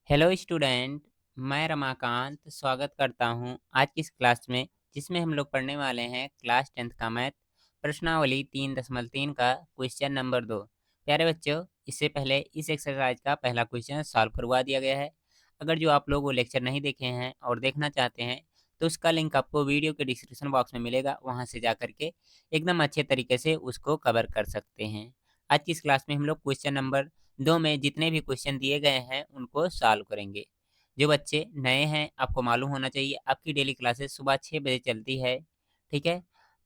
Hello student. मैं रमाकांत स्वागत करता हूं आज की इस क्लास में, जिसमें हम लोग पढ़ने वाले हैं क्लास 10th का मैथ प्रश्नावली 3.3 का क्वेश्चन नंबर 2। प्यारे बच्चों, इससे पहले इस एक्सरसाइज का पहला क्वेश्चन सॉल्व करवा दिया गया है। अगर जो आप लोग वो लेक्चर नहीं देखे हैं और देखना चाहते हैं तो उसका लिंक आपको वीडियो के डिस्क्रिप्शन बॉक्स में मिलेगा, वहाँ से जा करके एकदम अच्छे तरीके से उसको कवर कर सकते हैं। आज की इस क्लास में हम लोग क्वेश्चन नंबर 2 में जितने भी क्वेश्चन दिए गए हैं उनको सॉल्व करेंगे। जो बच्चे नए हैं, आपको मालूम होना चाहिए आपकी डेली क्लासेस सुबह 6 बजे चलती है, ठीक है?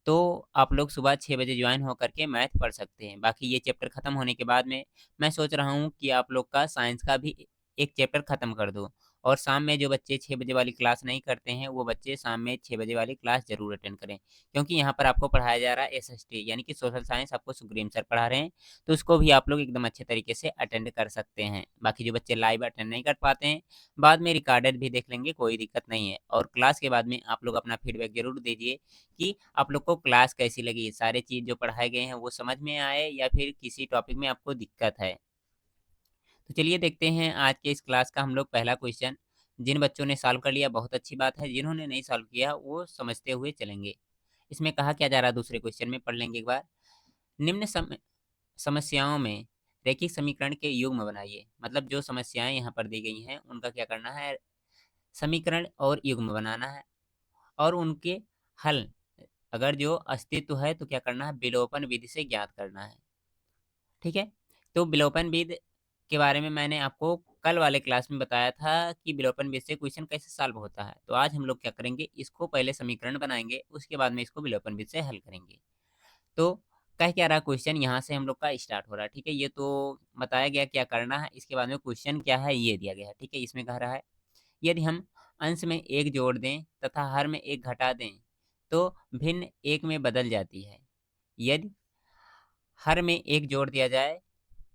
तो आप लोग सुबह 6 बजे ज्वाइन होकर के मैथ पढ़ सकते हैं। बाकी ये चैप्टर खत्म होने के बाद में मैं सोच रहा हूँ कि आप लोग का साइंस का भी एक चैप्टर खत्म कर दूँ, और शाम में जो बच्चे 6 बजे वाली क्लास नहीं करते हैं, वो बच्चे शाम में 6 बजे वाली क्लास ज़रूर अटेंड करें। क्योंकि यहाँ पर आपको पढ़ाया जा रहा है एसएसटी यानी कि सोशल साइंस, आपको सुग्रीम सर पढ़ा रहे हैं, तो उसको भी आप लोग एकदम अच्छे तरीके से अटेंड कर सकते हैं। बाकी जो बच्चे लाइव अटेंड नहीं कर पाते हैं, बाद में रिकॉर्डेड भी देख लेंगे, कोई दिक्कत नहीं है। और क्लास के बाद में आप लोग अपना फीडबैक ज़रूर दीजिए कि आप लोग को क्लास कैसी लगी, सारे चीज़ जो पढ़ाए गए हैं वो समझ में आए या फिर किसी टॉपिक में आपको दिक्कत है। तो चलिए देखते हैं आज के इस क्लास का हम लोग पहला क्वेश्चन। जिन बच्चों ने सॉल्व कर लिया बहुत अच्छी बात है, जिन्होंने नहीं सॉल्व किया वो समझते हुए चलेंगे। इसमें कहा क्या जा रहा है, दूसरे क्वेश्चन में पढ़ लेंगे एक बार। निम्न समस्याओं में रैखिक समीकरण के युग्म बनाइए। मतलब जो समस्याएं यहाँ पर दी गई हैं उनका क्या करना है, समीकरण और युग्म बनाना है, और उनके हल अगर जो अस्तित्व है तो क्या करना है, विलोपन विधि से ज्ञात करना है। ठीक है? तो विलोपन विधि के बारे में मैंने आपको कल वाले क्लास में बताया था कि विलोपन विधि से क्वेश्चन कैसे सॉल्व होता है। तो आज हम लोग क्या करेंगे, इसको पहले समीकरण बनाएंगे, उसके बाद में इसको विलोपन विधि से हल करेंगे। तो कह क्या रहा क्वेश्चन, यहाँ से हम लोग का स्टार्ट हो रहा है। ठीक है, ये तो बताया गया क्या करना है, इसके बाद में क्वेश्चन क्या है ये दिया गया है। ठीक है, इसमें कह रहा है यदि हम अंश में एक जोड़ दें तथा हर में एक घटा दें तो भिन्न एक में बदल जाती है। यदि हर में एक जोड़ दिया जाए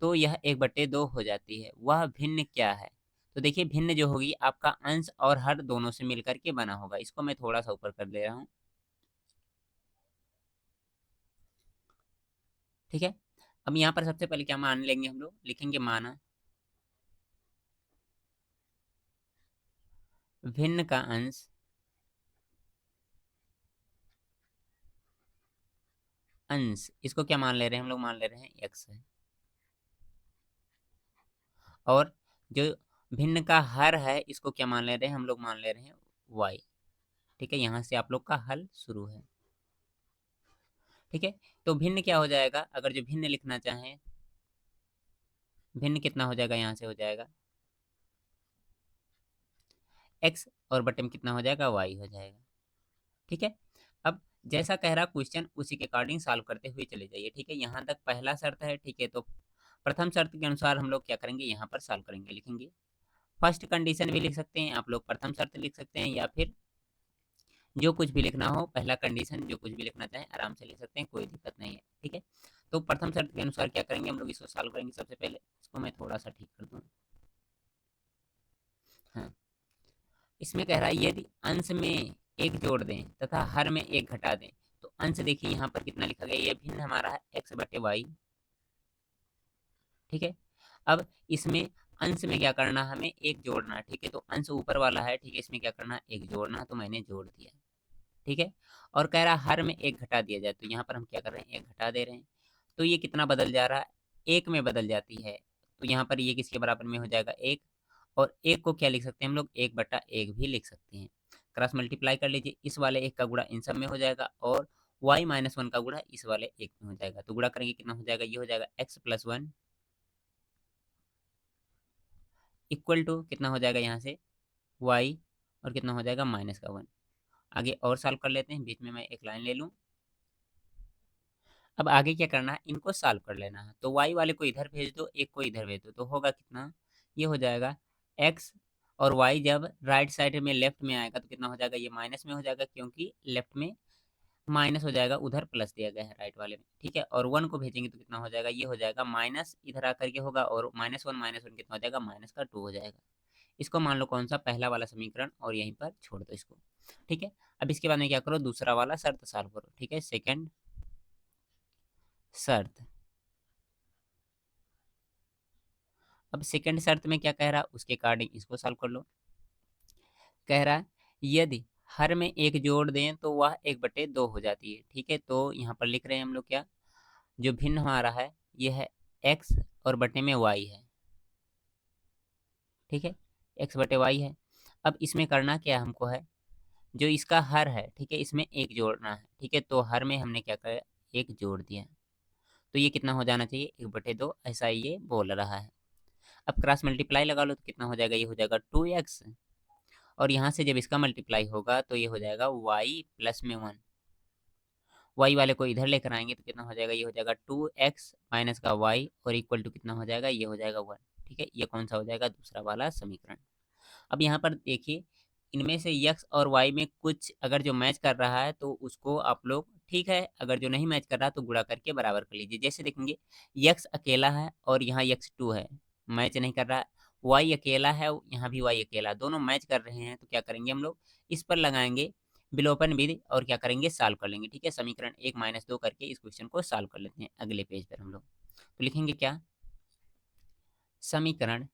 तो यह 1/2 हो जाती है, वह भिन्न क्या है? तो देखिए, भिन्न जो होगी आपका अंश और हर दोनों से मिलकर के बना होगा। इसको मैं थोड़ा सा ऊपर कर दे रहा हूँ। ठीक है, अब यहाँ पर सबसे पहले क्या मान लेंगे, हम लोग लिखेंगे माना भिन्न का अंश अंश, इसको क्या मान ले रहे हैं, हम लोग मान ले रहे हैं x है। और जो भिन्न का हर है इसको क्या मान ले रहे हैं, हम लोग मान ले रहे हैं y। ठीक है, यहाँ से आप लोग का हल शुरू है। ठीक है, तो भिन्न क्या हो जाएगा, अगर जो भिन्न लिखना चाहें, भिन्न कितना हो जाएगा, यहाँ से हो जाएगा x, और बटे में कितना हो जाएगा, y हो जाएगा। ठीक है, अब जैसा कह रहा क्वेश्चन उसी के अकॉर्डिंग सॉल्व करते हुए चले जाइए। ठीक है, यहाँ तक पहला शर्त है। ठीक है, तो प्रथम शर्त के अनुसार हम लोग क्या करेंगे, यहाँ पर सॉल्व करेंगे, लिखेंगे फर्स्ट कंडीशन भी लिख सकते हैं आप लोग, प्रथम शर्त लिख सकते हैं, या फिर जो कुछ भी लिखना हो, पहला कंडीशन जो कुछ भी लिखना चाहें आराम से लिख सकते हैं, कोई दिक्कत नहीं है। ठीक है, तो प्रथम शर्त के अनुसार क्या करेंगे, हम लोग इसको सॉल्व करेंगे। सबसे पहले इसको मैं थोड़ा सा ठीक कर दूँ। हाँ, इसमें कह रहा है यदि अंश में एक जोड़ दें तथा हर में एक घटा दें, तो अंश देखिए यहाँ पर कितना लिखा गया, ये भिन्न हमारा है x/y। ठीक है, अब इसमें अंश में क्या करना, हमें एक जोड़ना है। ठीक है, तो अंश ऊपर वाला है, ठीक है, इसमें क्या करना है, एक जोड़ना है, तो मैंने जोड़ दिया। ठीक है, और कह रहा है हर में एक घटा दिया जाए, तो यहाँ पर हम क्या कर रहे हैं, एक घटा दे रहे हैं। तो ये कितना बदल जा रहा है, एक में बदल जाती है। तो यहाँ पर ये किसके बराबर में हो जाएगा, एक। और एक को क्या लिख सकते हैं हम लोग, 1/1 भी लिख सकते हैं। क्रॉस मल्टीप्लाई कर लीजिए, इस वाले एक का गुणा इन सब में हो जाएगा, और y-1 का गुणा इस वाले एक में हो जाएगा। तो गुणा करेंगे कितना हो जाएगा, ये हो जाएगा x+1 इक्वल टू कितना हो जाएगा, यहाँ से y, और कितना हो जाएगा, -1। आगे और सॉल्व कर लेते हैं, बीच में मैं एक लाइन ले लूँ। अब आगे क्या करना है, इनको सॉल्व कर लेना है। तो y वाले को इधर भेज दो, एक को इधर भेज दो, तो होगा कितना, ये हो जाएगा x, और y जब राइट साइड में लेफ्ट में आएगा तो कितना हो जाएगा, ये माइनस में हो जाएगा, क्योंकि लेफ्ट में माइनस हो जाएगा, उधर प्लस दिया गया है राइट वाले में। ठीक है, और 1 को भेजेंगे तो कितना हो जाएगा, ये हो जाएगा माइनस, इधर आकर के होगा, और -1 कितना हो जाएगा, -2 हो जाएगा। इसको मान लो कौन सा, पहला वाला समीकरण, और यहीं पर छोड़ दो इसको। ठीक है, अब इसके बाद में क्या करो, दूसरा वाला शर्त सॉल्व करो। ठीक है, सेकंड शर्त, अब सेकंड शर्त में क्या कह रहा, उसके अकॉर्डिंग इसको सॉल्व कर लो। कह रहा यदि हर में एक जोड़ दें तो वह 1/2 हो जाती है। ठीक है, तो यहाँ पर लिख रहे हैं हम लोग क्या, जो भिन्न हमारा है ये है x और बटे में y है। ठीक है, x बटे y है। अब इसमें करना क्या हमको है, जो इसका हर है, ठीक है, इसमें एक जोड़ना है। ठीक है, तो हर में हमने क्या किया, एक जोड़ दिया। तो ये कितना हो जाना चाहिए, 1/2, ऐसा ये बोल रहा है। अब क्रॉस मल्टीप्लाई लगा लो तो कितना हो जाएगा, ये हो जाएगा 2x। और यहाँ से जब इसका मल्टीप्लाई होगा तो ये हो जाएगा y प्लस में 1। y वाले को इधर लेकर आएंगे तो कितना हो जाएगा, ये हो जाएगा 2x माइनस का y और इक्वल टू कितना हो जाएगा, ये हो जाएगा 1। ठीक है, ये कौन सा हो जाएगा, दूसरा वाला समीकरण। अब यहाँ पर देखिए, इनमें से x और y में कुछ अगर जो मैच कर रहा है तो उसको आप लोग, ठीक है, अगर जो नहीं मैच कर रहा तो गुणा करके बराबर कर लीजिए। जैसे देखेंगे x अकेला है और यहाँ x2 है, मैच नहीं कर रहा है। y अकेला है, यहाँ भी y अकेला, दोनों मैच कर रहे हैं, तो क्या करेंगे हम लोग, इस पर लगाएंगे विलोपन विधि और क्या करेंगे, सॉल्व कर लेंगे। ठीक है, समीकरण 1 - 2 करके इस क्वेश्चन को सॉल्व कर लेते हैं अगले पेज पर हम लोग। तो लिखेंगे क्या, समीकरण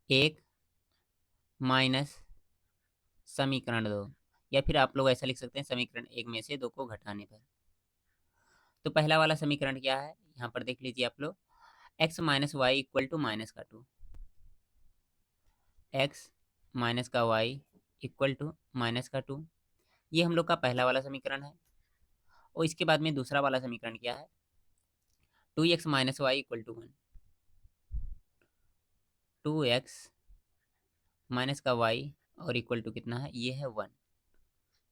1 माइनस समीकरण 2, या फिर आप लोग ऐसा लिख सकते हैं, समीकरण 1 में से 2 को घटाने पर। तो पहला वाला समीकरण क्या है, यहाँ पर देख लीजिए आप लोग, x minus y equal to minus का 2, एक्स माइनस का वाई इक्वल टू माइनस का 2, ये हम लोग का पहला वाला समीकरण है। और इसके बाद में दूसरा वाला समीकरण क्या है, 2x minus y equal to 1, 2x minus का वाई और इक्वल टू कितना है, ये है 1।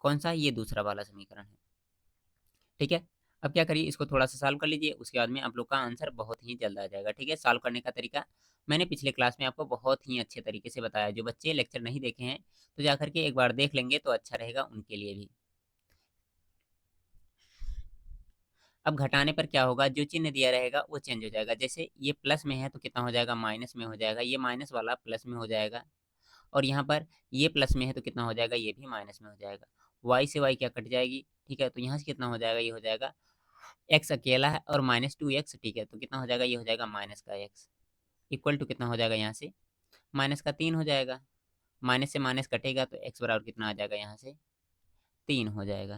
कौन सा, ये दूसरा वाला समीकरण है। ठीक है, अब क्या करिए, इसको थोड़ा सा सॉल्व कर लीजिए, उसके बाद में आप लोग का आंसर बहुत ही जल्द आ जाएगा। ठीक है, सॉल्व करने का तरीका मैंने पिछले क्लास में आपको बहुत ही अच्छे तरीके से बताया। जो बच्चे लेक्चर नहीं देखे हैं तो जाकर के एक बार देख लेंगे तो अच्छा रहेगा उनके लिए भी। अब घटाने पर क्या होगा, जो चिन्ह दिया रहेगा वो चेंज हो जाएगा। जैसे ये प्लस में है तो कितना हो जाएगा, माइनस में हो जाएगा, ये माइनस वाला प्लस में हो जाएगा। और यहाँ पर ये प्लस में है तो कितना हो जाएगा, ये भी माइनस में हो जाएगा। वाई से वाई क्या कट जाएगी, ठीक है, तो यहाँ से कितना हो जाएगा, ये हो जाएगा एक्स अकेला है और -2x। ठीक है, तो कितना हो जाएगा, ये हो जाएगा माइनस का एक्स इक्वल टू कितना हो जाएगा, यहाँ से माइनस का 3 हो जाएगा। माइनस से माइनस कटेगा तो एक्स बराबर कितना आ जाएगा, यहाँ से 3 हो जाएगा।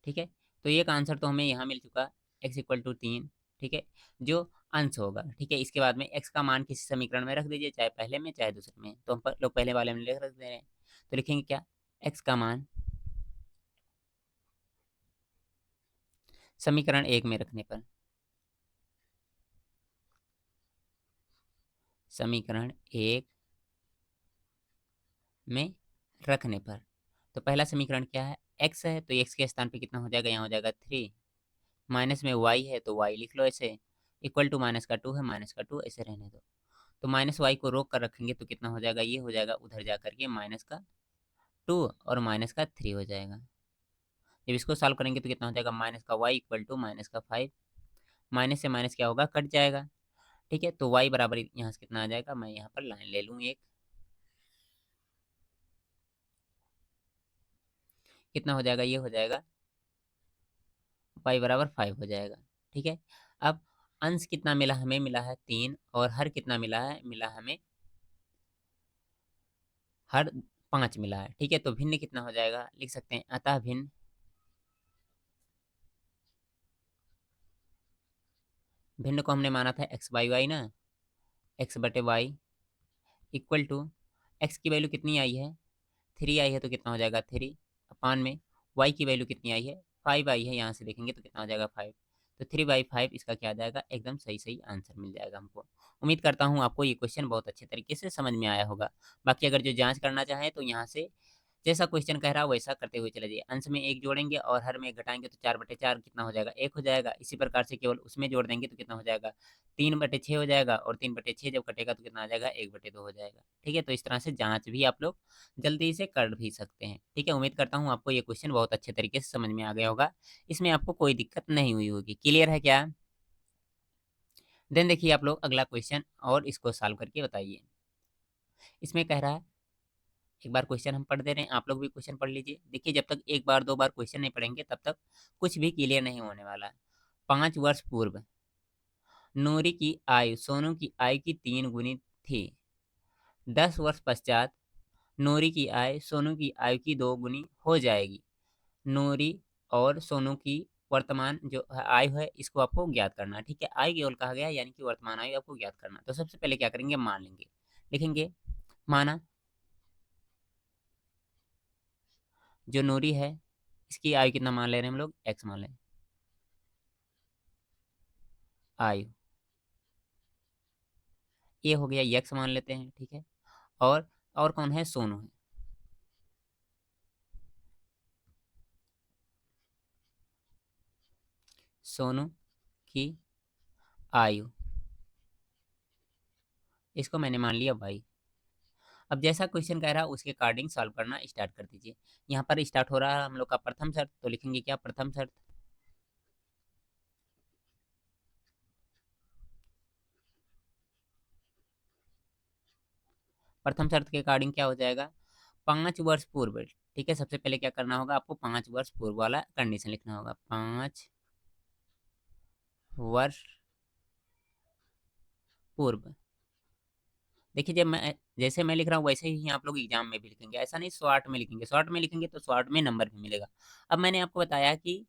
ठीक है, तो एक आंसर तो हमें यहाँ मिल चुका, एक्स इक्वल टू 3। ठीक है, जो अंश होगा। ठीक है, इसके बाद में एक्स का मान किसी समीकरण में रख दीजिए, चाहे पहले में चाहे दूसरे में। तो हम लोग पहले वाले में रख दे रहे हैं, तो लिखेंगे क्या, एक्स का मान समीकरण 1 में रखने पर, समीकरण 1 में रखने पर, तो पहला समीकरण क्या है, x है, तो x के स्थान पे कितना हो जाएगा, यहाँ हो जाएगा 3। माइनस में y है तो y लिख लो ऐसे, इक्वल टू माइनस का 2 है, माइनस का 2 ऐसे रहने दो। तो माइनस वाई को रोक कर रखेंगे तो कितना हो जाएगा, ये हो जाएगा उधर जा करके माइनस का 2 और माइनस का 3 हो जाएगा। जब इसको सॉल्व करेंगे तो कितना हो जाएगा, माइनस का वाई इक्वल टू माइनस का 5। माइनस से माइनस क्या होगा, कट जाएगा। ठीक है, तो वाई बराबर यहाँ से कितना आ जाएगा, मैं यहाँ पर लाइन ले लूँ एक, कितना हो जाएगा, ये हो जाएगा y बराबर 5 हो जाएगा। ठीक है, अब अंश कितना मिला, हमें मिला है 3, और हर कितना मिला है, मिला हमें हर 5 मिला है। ठीक है, तो भिन्न कितना हो जाएगा, लिख सकते हैं अतः भिन्न, भिन्न को हमने माना था एक्स बाई वाई ना, एक्स बटे वाई इक्वल टू, एक्स की वैल्यू कितनी आई है, 3 आई है, तो कितना हो जाएगा 3 अपान में, वाई की वैल्यू कितनी आई है, 5 आई है, यहाँ से देखेंगे तो कितना हो जाएगा 5। तो 3/5 इसका क्या आ जाएगा, एकदम सही सही आंसर मिल जाएगा हमको। उम्मीद करता हूँ आपको ये क्वेश्चन बहुत अच्छे तरीके से समझ में आया होगा। बाकी अगर जो जांच करना चाहें तो यहाँ से जैसा क्वेश्चन कह रहा है वैसा करते हुए चले जाइए। अंश में एक जोड़ेंगे और हर में एक घटाएंगे तो 4/4 कितना हो जाएगा, 1 हो जाएगा। इसी प्रकार से केवल उसमें जोड़ देंगे तो कितना हो जाएगा, 3/6 हो जाएगा, और 3/6 जब कटेगा तो कितना आ जाएगा, 1/2 हो जाएगा। ठीक है, तो इस तरह से जांच भी आप लोग जल्दी से कर भी सकते हैं। ठीक है, उम्मीद करता हूँ आपको ये क्वेश्चन बहुत अच्छे तरीके से समझ में आ गया होगा, इसमें आपको कोई दिक्कत नहीं हुई होगी। क्लियर है क्या? देन देखिए आप लोग अगला क्वेश्चन और इसको सॉल्व करके बताइए। इसमें कह रहा है, एक बार क्वेश्चन हम पढ़ दे रहे हैं, आप लोग भी क्वेश्चन पढ़ लीजिए। देखिए, जब तक एक बार दो बार क्वेश्चन नहीं पढ़ेंगे तब तक कुछ भी क्लियर नहीं होने वाला है। 5 वर्ष पूर्व नूरी की आयु सोनू की आयु की 3 गुनी थी। 10 वर्ष पश्चात नूरी की आयु सोनू की आयु की 2 गुनी हो जाएगी। नूरी और सोनू की वर्तमान जो आयु है इसको आपको ज्ञात करना है। ठीक है, आयु केवल कहा गया है, यानी कि वर्तमान आयु आपको ज्ञात करना है। तो सबसे पहले क्या करेंगे, मान लेंगे। लिखेंगे माना जो नूरी है इसकी आयु कितना मान ले रहे हैं हम लोग, x मान लें आयु, ये हो गया x मान लेते हैं। ठीक है, और कौन है, सोनू है। सोनू की आयु, इसको मैंने मान लिया y। अब जैसा क्वेश्चन कह रहा है उसके अकॉर्डिंग सॉल्व करना स्टार्ट कर दीजिए। यहाँ पर स्टार्ट हो रहा है हम लोग का प्रथम शर्त, तो लिखेंगे क्या, प्रथम शर्त। प्रथम शर्त के अकॉर्डिंग क्या हो जाएगा, 5 वर्ष पूर्व। ठीक है, सबसे पहले क्या करना होगा आपको, 5 वर्ष पूर्व वाला कंडीशन लिखना होगा। 5 वर्ष पूर्व। देखिए जब मैं जैसे मैं लिख रहा हूँ वैसे ही आप लोग एग्जाम में भी लिखेंगे, ऐसा नहीं शॉर्ट में लिखेंगे। शॉर्ट में लिखेंगे तो शॉर्ट में नंबर भी मिलेगा। अब मैंने आपको बताया कि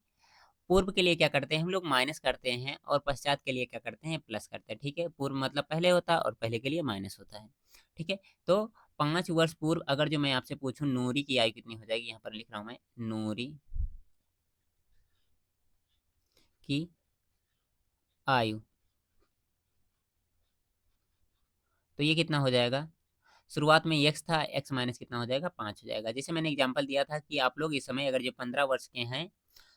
पूर्व के लिए क्या करते हैं हम लोग, माइनस करते हैं, और पश्चात के लिए क्या करते हैं, प्लस करते हैं। ठीक है, पूर्व मतलब पहले होता है और पहले के लिए माइनस होता है। ठीक है, तो 5 वर्ष पूर्व अगर जो मैं आपसे पूछूं नूरी की आयु कितनी हो जाएगी, यहाँ पर लिख रहा हूं मैं, नूरी की आयु, तो ये कितना हो जाएगा, शुरुआत में x था, x माइनस कितना हो जाएगा, 5 हो जाएगा। जैसे मैंने एग्जांपल दिया था कि आप लोग इस समय अगर जो 15 वर्ष के हैं,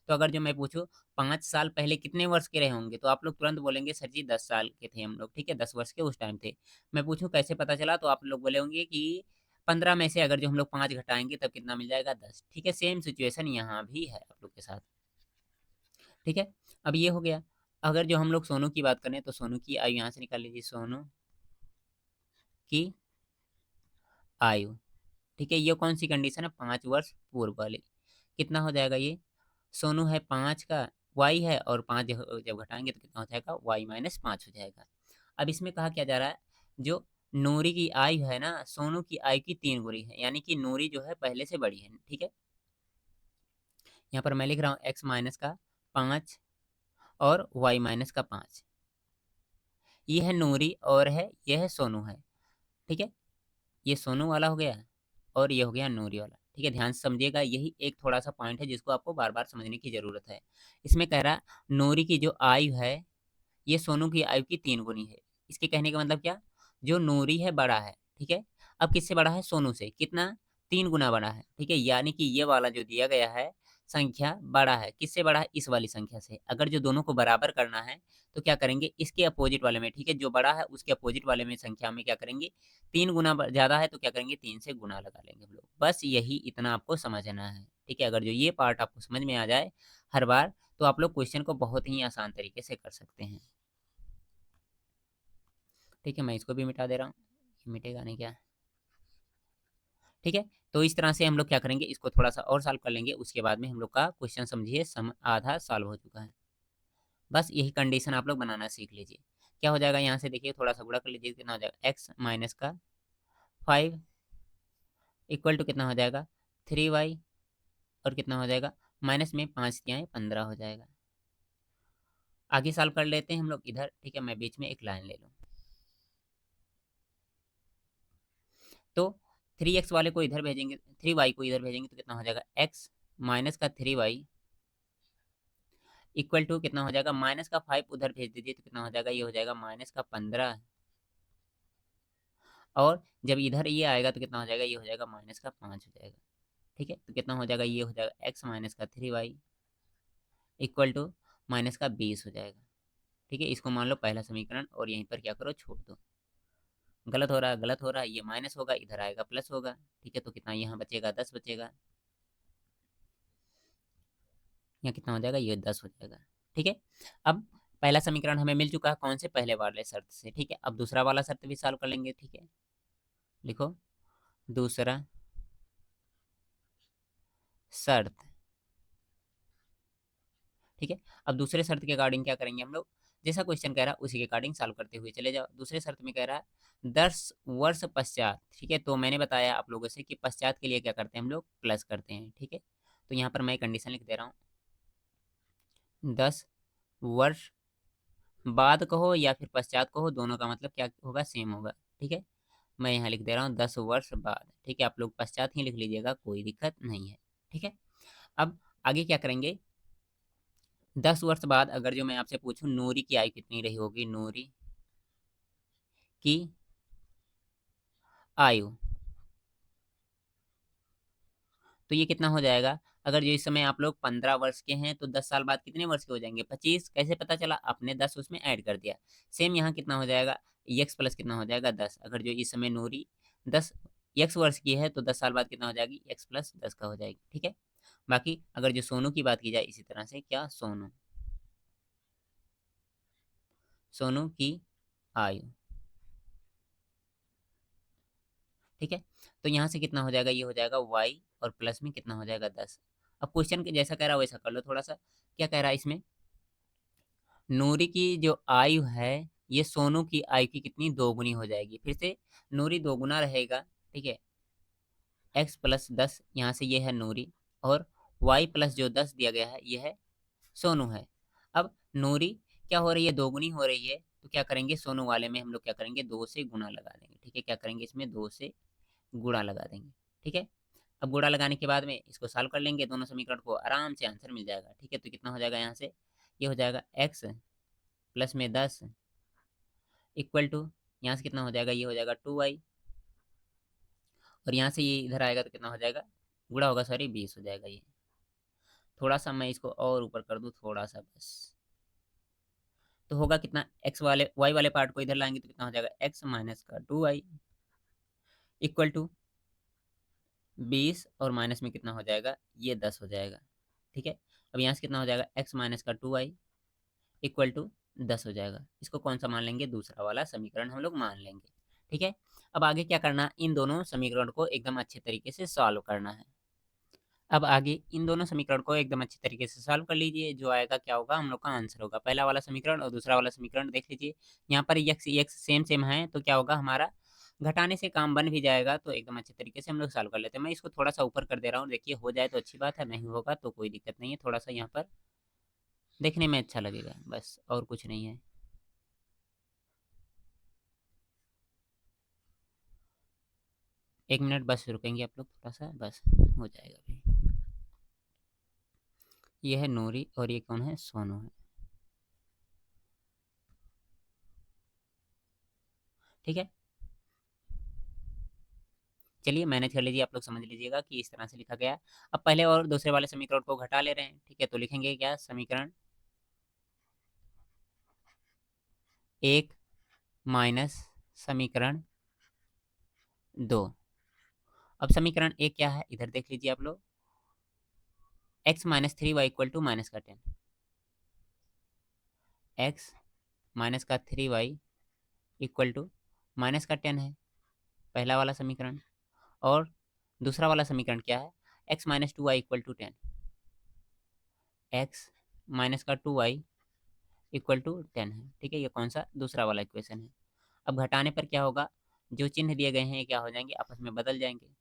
तो अगर जो मैं पूछूं 5 साल पहले कितने वर्ष के रहे होंगे, तो आप लोग तुरंत बोलेंगे सर जी 10 साल के थे हम लोग। ठीक है, 10 वर्ष के उस टाइम थे। मैं पूछूं कैसे पता चला, तो आप लोग बोले होंगे कि 15 में से अगर जो हम लोग 5 घटाएंगे तब कितना मिल जाएगा, 10। ठीक है, सेम सिचुएशन यहाँ भी है आप लोग के साथ। ठीक है, अब ये हो गया। अगर जो हम लोग सोनू की बात करें तो सोनू की आयु यहाँ से निकाल लीजिए, सोनू की आयु। ठीक है, ये कौन सी कंडीशन है, 5 वर्ष पूर्व वाली। कितना हो जाएगा ये, सोनू है 5 का, वाई है, और 5 जब घटाएंगे तो कितना हो जाएगा, y-5 हो जाएगा। अब इसमें कहा क्या जा रहा है, जो नूरी की आयु है ना, सोनू की आयु की 3 गुनी है, यानी कि नूरी जो है पहले से बड़ी है। ठीक है, यहाँ पर मैं लिख रहा हूँ x-5 और y-5। ये है नूरी और है, ये है सोनू है। ठीक है, ये सोनू वाला हो गया और ये हो गया नूरी वाला। ठीक है, ध्यान से समझिएगा, यही एक थोड़ा सा पॉइंट है जिसको आपको बार बार समझने की जरूरत है। इसमें कह रहा नूरी की जो आयु है ये सोनू की आयु की 3 गुनी है। इसके कहने का मतलब क्या, जो नूरी है बड़ा है। ठीक है, अब किससे बड़ा है, सोनू से, कितना, 3 गुना बड़ा है। ठीक है, यानी कि ये वाला जो दिया गया है संख्या बड़ा है, किससे बड़ा है, इस वाली संख्या से। अगर जो दोनों को बराबर करना है तो क्या करेंगे, इसके अपोजिट वाले में, ठीक है, जो बड़ा है उसके अपोजिट वाले में संख्या में क्या करेंगे, 3 गुना ज्यादा है तो क्या करेंगे, 3 से गुना लगा लेंगे हम लोग। बस यही इतना आपको समझना है। ठीक है, अगर जो ये पार्ट आपको समझ में आ जाए हर बार, तो आप लोग क्वेश्चन को बहुत ही आसान तरीके से कर सकते हैं। ठीक है, मैं इसको भी मिटा दे रहा हूँ, ये मिटेगा नहीं क्या। ठीक है, तो इस तरह से हम लोग क्या करेंगे, इसको थोड़ा सा और सॉल्व कर लेंगे, उसके बाद में हम लोग का क्वेश्चन समझिए आधा सॉल्व हो चुका है। बस यही कंडीशन आप लोग बनाना सीख लीजिए। क्या हो जाएगा, यहाँ से देखिए थोड़ा सा गुणा कर लीजिए, कितना हो जाएगा, x-5 इक्वल टू कितना हो जाएगा, 3y, और कितना हो जाएगा, माइनस में 5 क्या है, 15 हो जाएगा। आगे सॉल्व कर लेते हैं हम लोग इधर। ठीक है, मैं बीच में एक लाइन ले लूँ, तो 3x वाले को इधर भेजेंगे, 3y को इधर भेजेंगे तो कितना हो जाएगा, x-3y इक्वल टू कितना हो जाएगा, -5 उधर भेज दीजिए तो कितना हो जाएगा, ये हो जाएगा -15, और जब इधर ये आएगा तो कितना हो जाएगा, ये हो जाएगा -5 हो जाएगा। ठीक है, तो कितना हो जाएगा, ये हो जाएगा x-3y इक्वल टू -20 हो जाएगा। ठीक है, इसको मान लो पहला समीकरण, और यहीं पर क्या करो, छोड़ दो। गलत हो रहा है, गलत हो रहा है, ये माइनस होगा, इधर आएगा प्लस होगा। ठीक है, तो कितना यहाँ बचेगा, 10 बचेगा। यहाँ कितना हो जाएगा, ये 10 हो जाएगा। ठीक है, अब पहला समीकरण हमें मिल चुका है, कौन से, पहले वाले शर्त से। ठीक है, अब दूसरा वाला शर्त भी सॉल्व कर लेंगे। ठीक है, लिखो दूसरा शर्त। ठीक है, अब दूसरे शर्त के अकॉर्डिंग क्या करेंगे हम लोग, जैसा क्वेश्चन कह रहा है उसी के अकॉर्डिंग सॉल्व करते हुए चले जाओ। दूसरे शर्त में कह रहा है 10 वर्ष पश्चात, ठीक है। तो मैंने बताया आप लोगों से कि पश्चात के लिए क्या करते हैं हम लोग, प्लस करते हैं, ठीक है। तो यहाँ पर मैं कंडीशन लिख दे रहा हूँ, 10 वर्ष बाद कहो या फिर पश्चात कहो, दोनों का मतलब क्या होगा, सेम होगा, ठीक है। मैं यहाँ लिख दे रहा हूँ 10 वर्ष बाद, ठीक है। आप लोग पश्चात ही लिख लीजिएगा, कोई दिक्कत नहीं है, ठीक है। अब आगे क्या करेंगे, 10 वर्ष बाद अगर जो मैं आपसे पूछूं नूरी की आयु कितनी रही होगी, नूरी की आयु, तो ये कितना हो जाएगा। अगर जो इस समय आप लोग 15 वर्ष के हैं तो 10 साल बाद कितने वर्ष के हो जाएंगे, 25। कैसे पता चला, आपने 10 उसमें ऐड कर दिया। सेम यहाँ कितना हो जाएगा, x प्लस कितना हो जाएगा 10। अगर जो इस समय नूरी 10 वर्ष की है तो 10 साल बाद कितना हो जाएगी, x प्लस 10 का हो जाएगी, ठीक है। बाकी अगर जो सोनू की बात की जाए इसी तरह से, क्या सोनू, सोनू की आयु, ठीक है। तो यहाँ से कितना हो जाएगा, ये हो जाएगा y और प्लस में कितना हो जाएगा 10। अब क्वेश्चन के जैसा कह रहा है वैसा कर लो थोड़ा सा। क्या कह रहा है इसमें, नूरी की जो आयु है ये सोनू की आयु की कितनी, दोगुनी हो जाएगी। फिर से नूरी दोगुना रहेगा, ठीक है। x प्लस 10 यहाँ से ये है नूरी, और y प्लस जो 10 दिया गया है ये है सोनू है। अब नूरी क्या हो रही है, दोगुनी हो रही है, तो क्या करेंगे सोनू वाले में हम लोग क्या करेंगे, 2 से गुणा लगा देंगे, ठीक है। क्या करेंगे इसमें 2 से गुणा लगा देंगे, ठीक है। अब गुणा लगाने के बाद में इसको सॉल्व कर लेंगे, दोनों समीकरण को, आराम से आंसर मिल जाएगा, ठीक है। तो कितना हो जाएगा यहाँ से, ये हो जाएगा x प्लस में 10 इक्वल टू, यहाँ से कितना हो जाएगा, ये हो जाएगा 2y, और यहाँ से ये इधर आएगा तो कितना हो जाएगा, गुणा होगा, सॉरी 20 हो जाएगा। ये थोड़ा सा मैं इसको और ऊपर कर दूँ थोड़ा सा बस, तो होगा कितना, x वाले y वाले पार्ट को इधर लाएंगे तो कितना हो जाएगा, x माइनस का 2y इक्वल टू 20, और माइनस में कितना हो जाएगा, ये 10 हो जाएगा, ठीक है। अब यहाँ से कितना हो जाएगा, x माइनस का 2y इक्वल टू 10 हो जाएगा। इसको कौन सा मान लेंगे, दूसरा वाला समीकरण हम लोग मान लेंगे, ठीक है। अब आगे क्या करना, इन दोनों समीकरण को एकदम अच्छे तरीके से सॉल्व करना है। अब आगे इन दोनों समीकरण को एकदम अच्छे तरीके से सॉल्व कर लीजिए, जो आएगा क्या होगा, हम लोग का आंसर होगा। पहला वाला समीकरण और दूसरा वाला समीकरण देख लीजिए, यहाँ पर यक्स यक्स सेम सेम है, तो क्या होगा हमारा, घटाने से काम बन भी जाएगा। तो एकदम अच्छे तरीके से हम लोग सॉल्व कर लेते हैं। मैं इसको थोड़ा सा ऊपर कर दे रहा हूँ, देखिए हो जाए तो अच्छी बात है, नहीं होगा तो कोई दिक्कत नहीं है, थोड़ा सा यहाँ पर देखने में अच्छा लगेगा, बस और कुछ नहीं है। एक मिनट बस रुकेंगे आप लोग थोड़ा सा, बस हो जाएगा अभी। ये है नूरी और ये कौन है, सोनू है, ठीक है। चलिए मैनेज कर लीजिए, आप लोग समझ लीजिएगा कि इस तरह से लिखा गया है। अब पहले और दूसरे वाले समीकरण को घटा ले रहे हैं, ठीक है। तो लिखेंगे क्या, समीकरण 1 माइनस समीकरण 2। अब समीकरण 1 क्या है, इधर देख लीजिए आप लोग, x minus 3y equal to minus का 10, x माइनस का 3y इक्वल टू माइनस का 10 है पहला वाला समीकरण। और दूसरा वाला समीकरण क्या है, x minus 2y equal to 10, x minus का 2y इक्वल टू 10 है, ठीक है। ये कौन सा, दूसरा वाला इक्वेशन है। अब घटाने पर क्या होगा, जो चिन्ह दिए गए हैं ये क्या हो जाएंगे, आपस में बदल जाएंगे।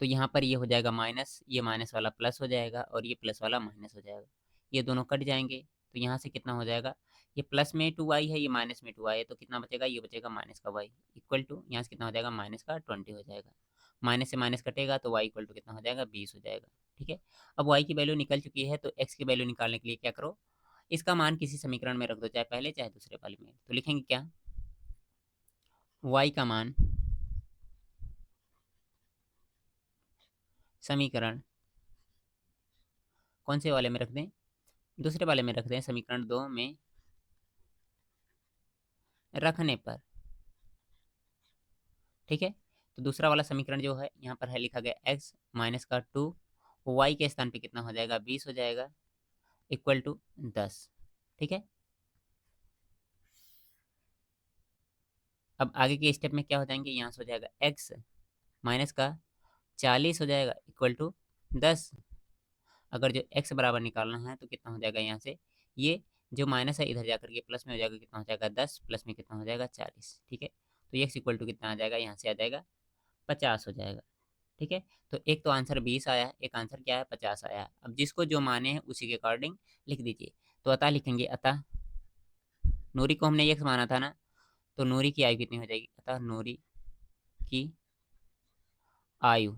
तो यहाँ पर ये हो जाएगा माइनस, ये माइनस वाला प्लस हो जाएगा, और ये प्लस वाला माइनस हो जाएगा, ये दोनों कट जाएंगे। तो यहाँ से कितना हो जाएगा, ये प्लस में 2y है, ये माइनस में 2y है, तो कितना बचेगा, ये बचेगा माइनस का y इक्वल टू, यहाँ से कितना हो जाएगा, माइनस का 20 हो जाएगा। माइनस से माइनस कटेगा तो y इक्वल टू कितना हो जाएगा, 20 हो जाएगा, ठीक है। अब y की वैल्यू निकल चुकी है, तो x की वैल्यू निकालने के लिए क्या करो, इसका मान किसी समीकरण में रख दो, चाहे पहले चाहे दूसरे वाले में। तो लिखेंगे क्या, y का मान समीकरण कौन से वाले में रख दें, दूसरे वाले में रख दें, समीकरण 2 में रखने पर, ठीक है। तो दूसरा वाला समीकरण जो है यहाँ पर है लिखा गया x माइनस का 2, y के स्थान पे कितना हो जाएगा, 20 हो जाएगा इक्वल टू 10, ठीक है। अब आगे के स्टेप में क्या हो जाएंगे, यहाँ से हो जाएगा x माइनस का 40 हो जाएगा इक्वल टू 10। अगर जो x बराबर निकालना है तो कितना हो जाएगा, यहाँ से ये जो माइनस है इधर जाकर के प्लस में हो जाएगा, कितना हो जाएगा 10, प्लस में कितना हो जाएगा 40। ठीक है, तो x इक्वल टू कितना आ जाएगा, यहाँ से आ जाएगा 50 हो जाएगा। ठीक है, तो एक तो आंसर 20 आया है, एक आंसर क्या है 50 आया है। अब जिसको जो माने हैं उसी के अकॉर्डिंग लिख दीजिए। तो अतः लिखेंगे, अतः नूरी को हमने x माना था ना, तो नूरी की आयु कितनी हो जाएगी, अतः नूरी की आयु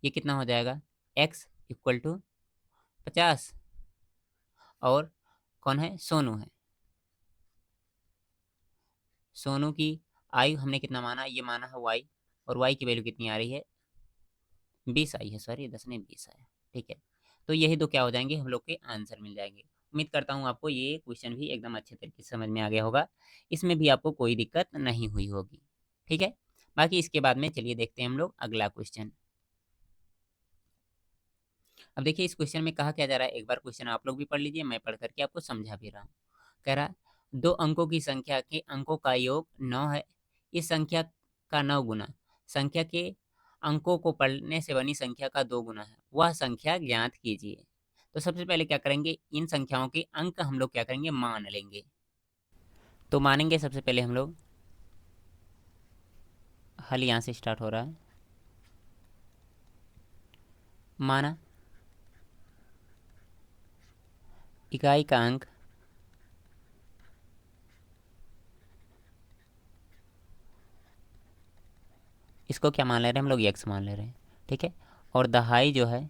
ये कितना हो जाएगा, x इक्वल टू 50। और कौन है, सोनू है। सोनू की आयु हमने कितना माना, ये माना है y, और y की वैल्यू कितनी आ रही है, 20 आई है, सॉरी 10 नहीं 20 आया। ठीक है, तो यही दो क्या हो जाएंगे, हम लोग के आंसर मिल जाएंगे। उम्मीद करता हूँ आपको ये क्वेश्चन भी एकदम अच्छे तरीके से समझ में आ गया होगा, इसमें भी आपको कोई दिक्कत नहीं हुई होगी। ठीक है, बाकी इसके बाद में चलिए देखते हैं हम लोग अगला क्वेश्चन। अब देखिए इस क्वेश्चन में कहा क्या जा रहा है, एक बार क्वेश्चन आप लोग भी पढ़ लीजिए, मैं पढ़ करके आपको समझा भी रहा हूँ। कह रहा, दो अंकों की संख्या के अंकों का योग 9 है। इस संख्या का 9 गुना संख्या के अंकों को पढ़ने से बनी संख्या का 2 गुना है, वह संख्या ज्ञात कीजिए। तो सबसे पहले क्या करेंगे, इन संख्याओं के अंक हम लोग क्या करेंगे, मान लेंगे। तो मानेंगे सबसे पहले हम लोग, हल यहाँ से स्टार्ट हो रहा है। माना इकाई का अंक इसको क्या मान ले रहे हैं हम लोग, x मान ले रहे हैं। ठीक है, और दहाई जो है,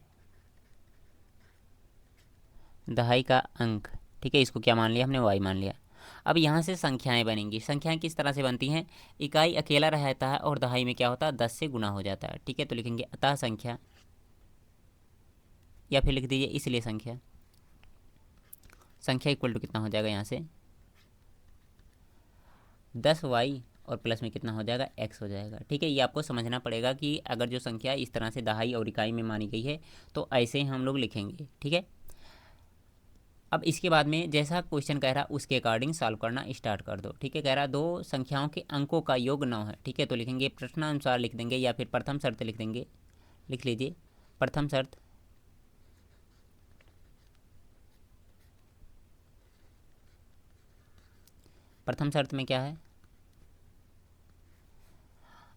दहाई का अंक, ठीक है, इसको क्या मान लिया हमने, y मान लिया। अब यहाँ से संख्याएं बनेंगी। संख्याएं किस तरह से बनती हैं, इकाई अकेला रहता है और दहाई में क्या होता है 10 से गुना हो जाता है। ठीक है, तो लिखेंगे अतः संख्या, या फिर लिख दीजिए इसलिए संख्या, संख्या इक्वल टू कितना हो जाएगा, यहाँ से 10y और प्लस में कितना हो जाएगा, x हो जाएगा। ठीक है, ये आपको समझना पड़ेगा कि अगर जो संख्या इस तरह से दहाई और इकाई में मानी गई है तो ऐसे ही हम लोग लिखेंगे। ठीक है, अब इसके बाद में जैसा क्वेश्चन कह रहा उसके अकॉर्डिंग सॉल्व करना स्टार्ट कर दो। ठीक है, कह रहा दो संख्याओं के अंकों का योग 9 है। ठीक है, तो लिखेंगे प्रश्नानुसार लिख देंगे, या फिर प्रथम शर्त लिख देंगे। लिख लीजिए प्रथम शर्त, प्रथम शर्त में क्या है,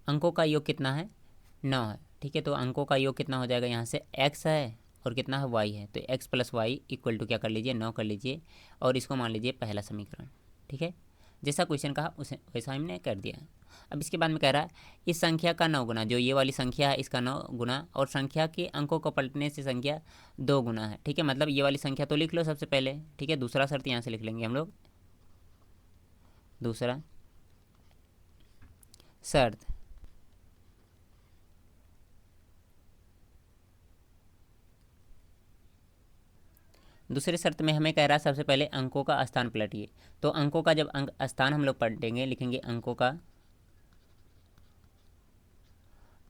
अंकों का योग कितना है, 9 है। ठीक है, तो अंकों का योग कितना हो जाएगा, यहाँ से x है और कितना है y है, तो x plus y equal to क्या कर लीजिए, 9 कर लीजिए, और इसको मान लीजिए पहला समीकरण। ठीक है, जैसा क्वेश्चन कहा उसे वैसा हमने कर दिया। अब इसके बाद में कह रहा है इस संख्या का 9 गुना, जो ये वाली संख्या है इसका 9 गुना, और संख्या के अंकों को पलटने से संख्या 2 गुना है। ठीक है, मतलब ये वाली संख्या तो लिख लो सबसे पहले। ठीक है, दूसरा शर्त यहाँ से लिख लेंगे हम लोग, दूसरा शर्त, दूसरे शर्त में हमें कह रहा है सबसे पहले अंकों का स्थान पलटिए। तो अंकों का जब अंक स्थान हम लोग पलटेंगे, लिखेंगे अंकों का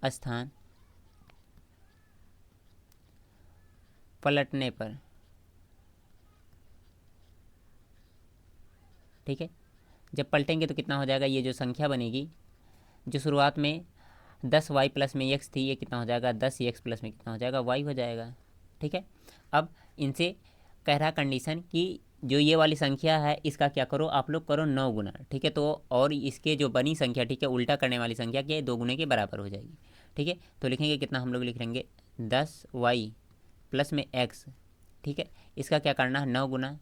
स्थान पलटने पर। ठीक है, जब पलटेंगे तो कितना हो जाएगा, ये जो संख्या बनेगी, जो शुरुआत में 10y प्लस में x थी, ये कितना हो जाएगा 10x प्लस में कितना हो जाएगा y हो जाएगा। ठीक है, अब इनसे कह रहा कंडीशन कि जो ये वाली संख्या है इसका क्या करो, आप लोग करो 9 गुना। ठीक है, तो और इसके जो बनी संख्या, ठीक है, उल्टा करने वाली संख्या के 2 गुने के बराबर हो जाएगी। ठीक है, तो लिखेंगे कितना, हम लोग लिख लेंगे 10y प्लस में x। ठीक है, इसका क्या करना है 9 गुना,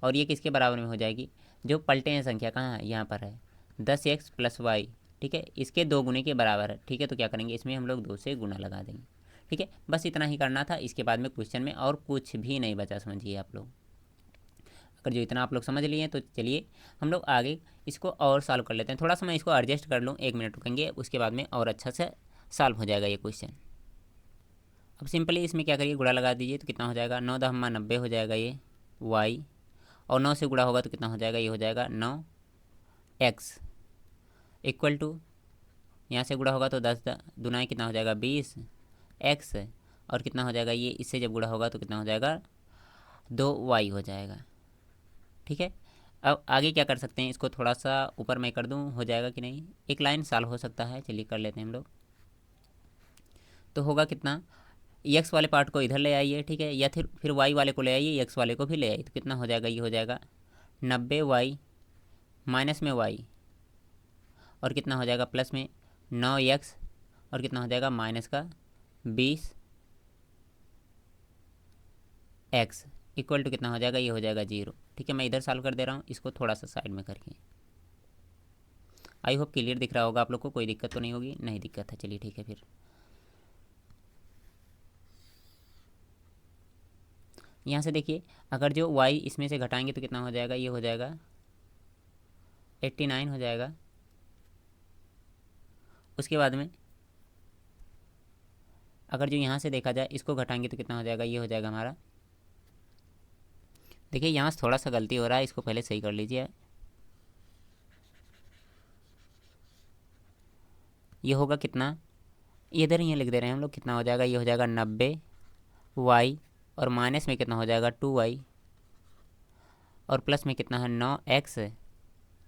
और ये किसके बराबर में हो जाएगी, जो पलटे हैं संख्या कहाँ है, यहाँ पर है 10x प्लस वाई। ठीक है, इसके 2 गुने के बराबर है। ठीक है, तो क्या करेंगे, इसमें हम लोग 2 से गुना लगा देंगे। ठीक है, बस इतना ही करना था। इसके बाद में क्वेश्चन में और कुछ भी नहीं बचा, समझिए आप लोग। अगर जो इतना आप लोग समझ लिए तो चलिए हम लोग आगे इसको और सॉल्व कर लेते हैं। थोड़ा सा मैं इसको एडजस्ट कर लूँ, 1 मिनट रुकेंगे, उसके बाद में और अच्छा से सॉल्व हो जाएगा ये क्वेश्चन। अब सिंपली इसमें क्या करिए, गुणा लगा दीजिए, तो कितना हो जाएगा 9 दहम्मा 90 हो जाएगा ये y, और 9 से गुणा होगा तो कितना हो जाएगा, ये हो जाएगा 9x इक्वल टू, यहाँ से गुणा होगा तो 10 दुनाई कितना हो जाएगा 20x, और कितना हो जाएगा ये, इससे जब गुणा होगा तो कितना हो जाएगा 2y हो जाएगा। ठीक है, अब आगे क्या कर सकते हैं, इसको थोड़ा सा ऊपर मैं कर दूँ, हो जाएगा कि नहीं, एक लाइन सॉल्व हो सकता है, चलिए कर लेते हैं हम लोग। तो होगा कितना, एक्स वाले पार्ट को इधर ले आइए, ठीक है, या फिर वाई वाले को ले आइए, एक्स वाले को भी ले आइए, तो कितना हो जाएगा, ये हो जाएगा 90y माइनस में y, और कितना हो जाएगा प्लस में 9x, और कितना हो जाएगा माइनस का 20x इक्वल टू कितना हो जाएगा, ये हो जाएगा 0। ठीक है, मैं इधर सॉल्व कर दे रहा हूँ इसको थोड़ा सा साइड में करके। आई होप क्लियर दिख रहा होगा आप लोग को, कोई दिक्कत तो नहीं होगी, नहीं दिक्कत है, चलिए ठीक है। फिर यहाँ से देखिए, अगर जो y इसमें से घटाएंगे तो कितना हो जाएगा, ये हो जाएगा 89 हो जाएगा। उसके बाद में अगर जो यहाँ से देखा जाए इसको घटाएंगे तो कितना हो जाएगा, ये हो जाएगा हमारा, देखिए यहाँ से थोड़ा सा गलती हो रहा है, इसको पहले सही कर लीजिए। ये होगा कितना, इधर ही लिख दे रहे हैं हम लोग, कितना हो जाएगा, ये हो जाएगा 90y, और माइनस में कितना हो जाएगा 2y, और प्लस में कितना है 9x,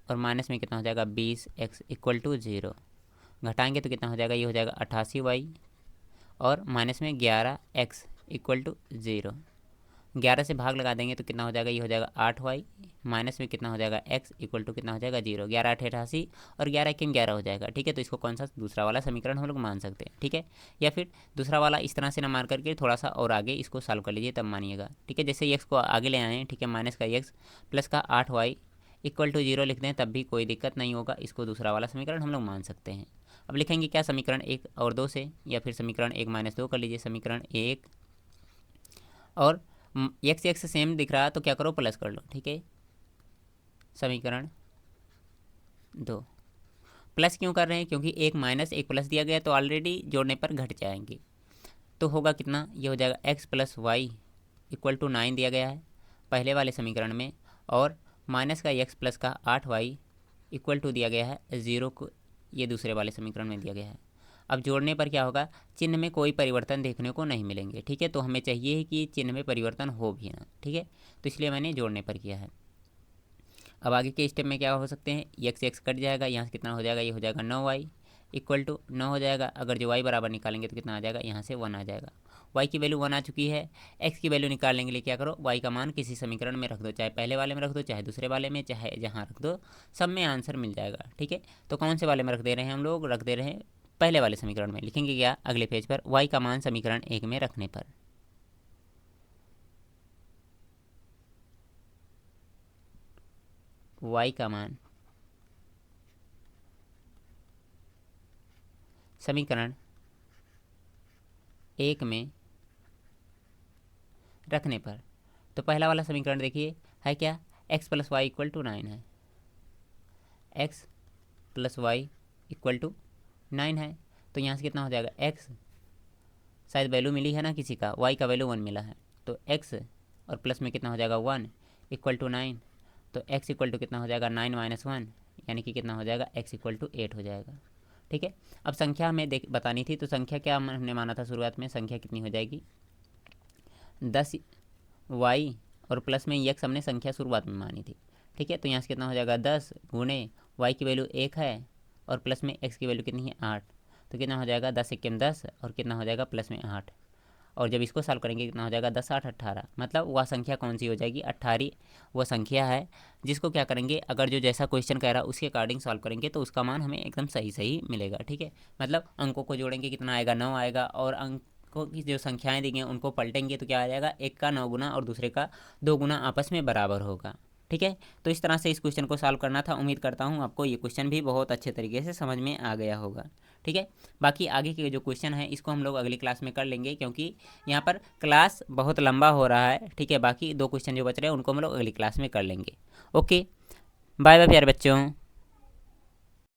और माइनस में कितना हो जाएगा 20x इक्वल टू 0। घटाएंगे तो कितना हो जाएगा, ये हो जाएगा 88y, और माइनस में 11x इक्वल टू 0। 11 से भाग लगा देंगे तो कितना हो जाएगा, ये हो जाएगा 8y, माइनस में कितना हो जाएगा x इक्वल टू कितना हो जाएगा 0। 11 8 88, और 11 1 11 हो जाएगा। ठीक है, तो इसको कौन सा दूसरा वाला समीकरण हम लोग मान सकते हैं। ठीक है, या फिर दूसरा वाला इस तरह से ना मान करके थोड़ा सा और आगे इसको सॉल्व कर लीजिए, तब मानिएगा। ठीक है, जैसे x को आगे ले आए हैं, ठीक है, माइनस का x प्लस का 8y इक्वल टू 0 लिख दें तब भी कोई दिक्कत नहीं होगा, इसको दूसरा वाला समीकरण हम लोग मान सकते हैं। अब लिखेंगे क्या, समीकरण 1 और 2 से, या फिर समीकरण 1 माइनस 2 कर लीजिए। समीकरण 1 और एक्स एक्स सेम दिख रहा है तो क्या करो, प्लस कर लो। ठीक है, समीकरण 2 प्लस क्यों कर रहे हैं, क्योंकि एक माइनस एक प्लस दिया गया तो ऑलरेडी जोड़ने पर घट जाएंगे। तो होगा कितना, ये हो जाएगा x plus y equal to 9 दिया गया है पहले वाले समीकरण में, और माइनस का x प्लस का 8y इक्वल टू दिया गया है 0 को, ये दूसरे वाले समीकरण में दिया गया है। अब जोड़ने पर क्या होगा, चिन्ह में कोई परिवर्तन देखने को नहीं मिलेंगे। ठीक है, तो हमें चाहिए कि चिन्ह में परिवर्तन हो भी ना। ठीक है, तो इसलिए मैंने जोड़ने पर किया है। अब आगे के स्टेप में क्या हो सकते हैं, एक्स एक्स कट जाएगा, यहाँ से कितना हो जाएगा, ये हो जाएगा 9y इक्वल टू 9 हो जाएगा। अगर जो y बराबर निकालेंगे तो कितना आ जाएगा, यहाँ से 1 आ जाएगा। y की वैल्यू 1 आ चुकी है। x की वैल्यू निकालने के लिए क्या करो, y का मान किसी समीकरण में रख दो, चाहे पहले वाले में रख दो, चाहे दूसरे वाले में, चाहे जहाँ रख दो, सब में आंसर मिल जाएगा। ठीक है, तो कौन से वाले में रख दे रहे हैं हम लोग, रख दे रहे हैं पहले वाले समीकरण में। लिखेंगे क्या अगले पेज पर, y का मान समीकरण 1 में रखने पर। y का मान समीकरण 1 में रखने पर, तो पहला वाला समीकरण देखिए है क्या, x plus y equal to 9 है, x plus y equal to 9 है। तो यहाँ से कितना हो जाएगा, x शायद वैल्यू मिली है ना किसी का, y का वैल्यू 1 मिला है, तो x और प्लस में कितना हो जाएगा 1 इक्वल टू 9, तो x इक्वल टू कितना हो जाएगा 9 माइनस 1, यानी कि कितना हो जाएगा, x इक्वल टू 8 हो जाएगा। ठीक है, अब संख्या हमें बतानी थी, तो संख्या क्या हमने माना था शुरुआत में, संख्या कितनी हो जाएगी 10y, और प्लस में x हमने संख्या शुरुआत में मानी थी। ठीक है, तो यहाँ से कितना हो जाएगा 10 गुणे y की वैल्यू 1 है, और प्लस में x की वैल्यू कितनी है 8, तो कितना हो जाएगा 10 1 10, और कितना हो जाएगा प्लस में 8, और जब इसको सॉल्व करेंगे कितना हो जाएगा 10 8 18, मतलब वह संख्या कौन सी हो जाएगी, 18 वह संख्या है जिसको क्या करेंगे, अगर जो जैसा क्वेश्चन कह रहा है उसके अकॉर्डिंग सॉल्व करेंगे तो उसका मान हमें एकदम सही सही मिलेगा। ठीक है, मतलब अंकों को जोड़ेंगे कितना आएगा 9 आएगा, और अंकों की जो संख्याएं दी गई उनको पलटेंगे तो क्या आ जाएगा, एक का 9 गुना और दूसरे का 2 गुना आपस में बराबर होगा। ठीक है, तो इस तरह से इस क्वेश्चन को सॉल्व करना था। उम्मीद करता हूँ आपको ये क्वेश्चन भी बहुत अच्छे तरीके से समझ में आ गया होगा। ठीक है, बाकी आगे के जो क्वेश्चन है इसको हम लोग अगली क्लास में कर लेंगे, क्योंकि यहाँ पर क्लास बहुत लंबा हो रहा है। ठीक है, बाकी 2 क्वेश्चन जो बच रहे हैं उनको हम लोग अगली क्लास में कर लेंगे। ओके, बाय बाय प्यारे बच्चों।